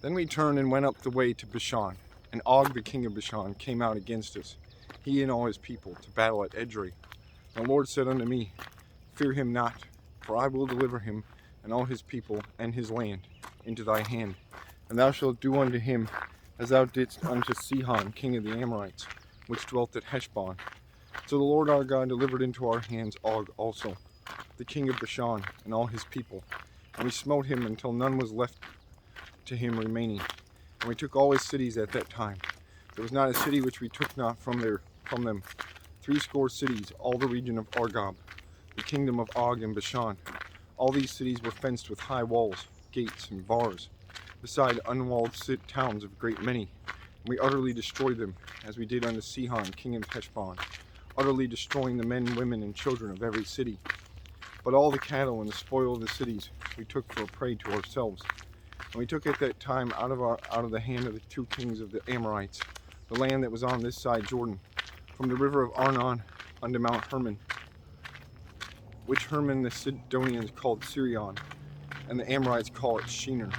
Then we turned and went up the way to Bashan, and Og the king of Bashan came out against us, he and all his people, to battle at Edrei. And the Lord said unto me, Fear him not, for I will deliver him and all his people and his land into thy hand, and thou shalt do unto him as thou didst unto Sihon king of the Amorites, which dwelt at Heshbon. So the Lord our God delivered into our hands Og also, the king of Bashan, and all his people, and we smote him until none was left to him remaining. And we took all his cities at that time. There was not a city which we took not from them. 80 cities, all the region of Argob, the kingdom of Og and Bashan. All these cities were fenced with high walls, gates, and bars, beside unwalled towns of great many. And we utterly destroyed them, as we did unto Sihon king of Heshbon, utterly destroying the men, women, and children of every city. But all the cattle and the spoil of the cities we took for a prey to ourselves. And we took at that time out of the hand of the 2 kings of the Amorites, the land that was on this side Jordan, from the river of Arnon unto Mount Hermon, which Hermon the Sidonians called Sirion, and the Amorites call it Shinar,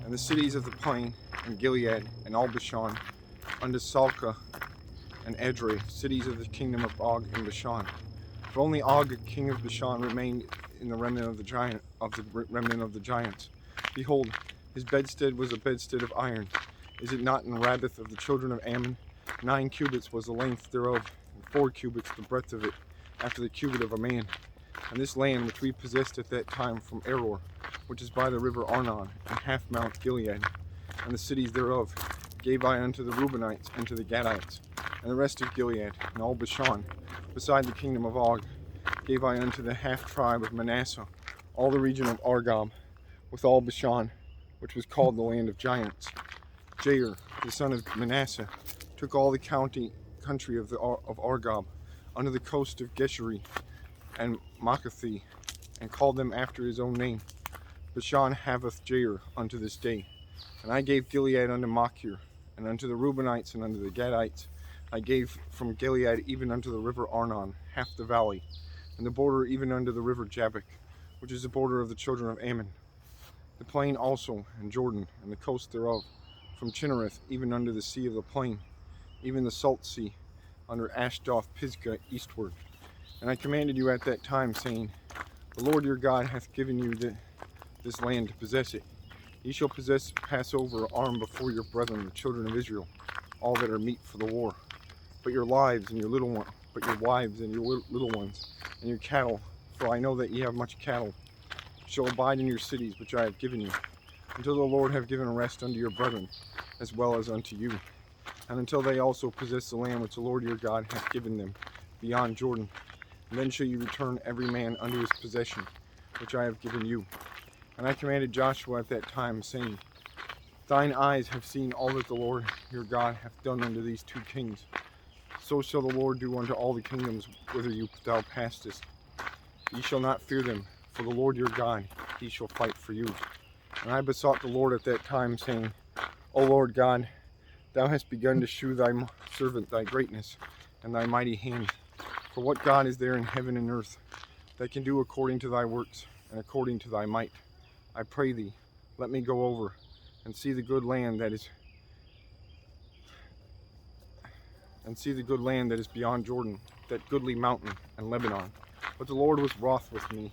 and the cities of the plain, and Gilead, and all Bashan, unto Salcah and Edrei, cities of the kingdom of Og and Bashan. For only Og, king of Bashan, remained in the remnant of the giants. Behold, his bedstead was a bedstead of iron. Is it not in Rabbath of the children of Ammon? 9 cubits was the length thereof, and 4 cubits the breadth of it, after the cubit of a man. And this land which we possessed at that time from Aror, which is by the river Arnon, and half Mount Gilead, and the cities thereof, gave I unto the Reubenites and to the Gadites, and the rest of Gilead, and all Bashan, beside the kingdom of Og, gave I unto the half tribe of Manasseh, all the region of Argob, with all Bashan, which was called the land of giants. Jair, the son of Manasseh, took all the country of Argob, unto the coast of Geshuri and Makathi, and called them after his own name. Bashan haveth Jair unto this day. And I gave Gilead unto Machir, and unto the Reubenites and unto the Gadites I gave from Gilead even unto the river Arnon, half the valley, and the border even unto the river Jabbok, which is the border of the children of Ammon. The plain also, and Jordan, and the coast thereof, from Chinnereth even unto the sea of the plain, even the salt sea, under Ashdoth Pisgah eastward. And I commanded you at that time, saying, The Lord your God hath given you this land to possess it. Ye shall pass over armed before your brethren, the children of Israel, all that are meet for the war. But your wives and your little ones, and your cattle, for I know that ye have much cattle, shall abide in your cities which I have given you, until the Lord have given rest unto your brethren, as well as unto you, and until they also possess the land which the Lord your God hath given them, beyond Jordan. And then shall you return every man unto his possession, which I have given you. And I commanded Joshua at that time, saying, Thine eyes have seen all that the Lord your God hath done unto these 2 kings. So shall the Lord do unto all the kingdoms whither thou passest. Ye shall not fear them, for the Lord your God, he shall fight for you. And I besought the Lord at that time, saying, O Lord God, thou hast begun to shew thy servant thy greatness and thy mighty hand. For what God is there in heaven and earth that can do according to thy works and according to thy might? I pray thee, let me go over and see the good land that is beyond Jordan, that goodly mountain and Lebanon. But the Lord was wroth with me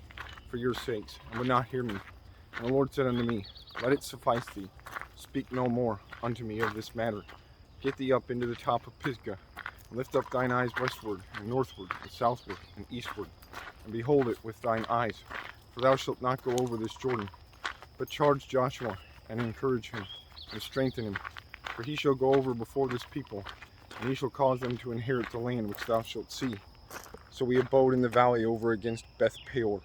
for your sakes, and would not hear me. And the Lord said unto me, Let it suffice thee, speak no more unto me of this matter. Get thee up into the top of Pisgah, and lift up thine eyes westward, and northward, and southward, and eastward, and behold it with thine eyes. For thou shalt not go over this Jordan, but charge Joshua, and encourage him, and strengthen him. For he shall go over before this people, and he shall cause them to inherit the land which thou shalt see. So we abode in the valley over against Beth Peor.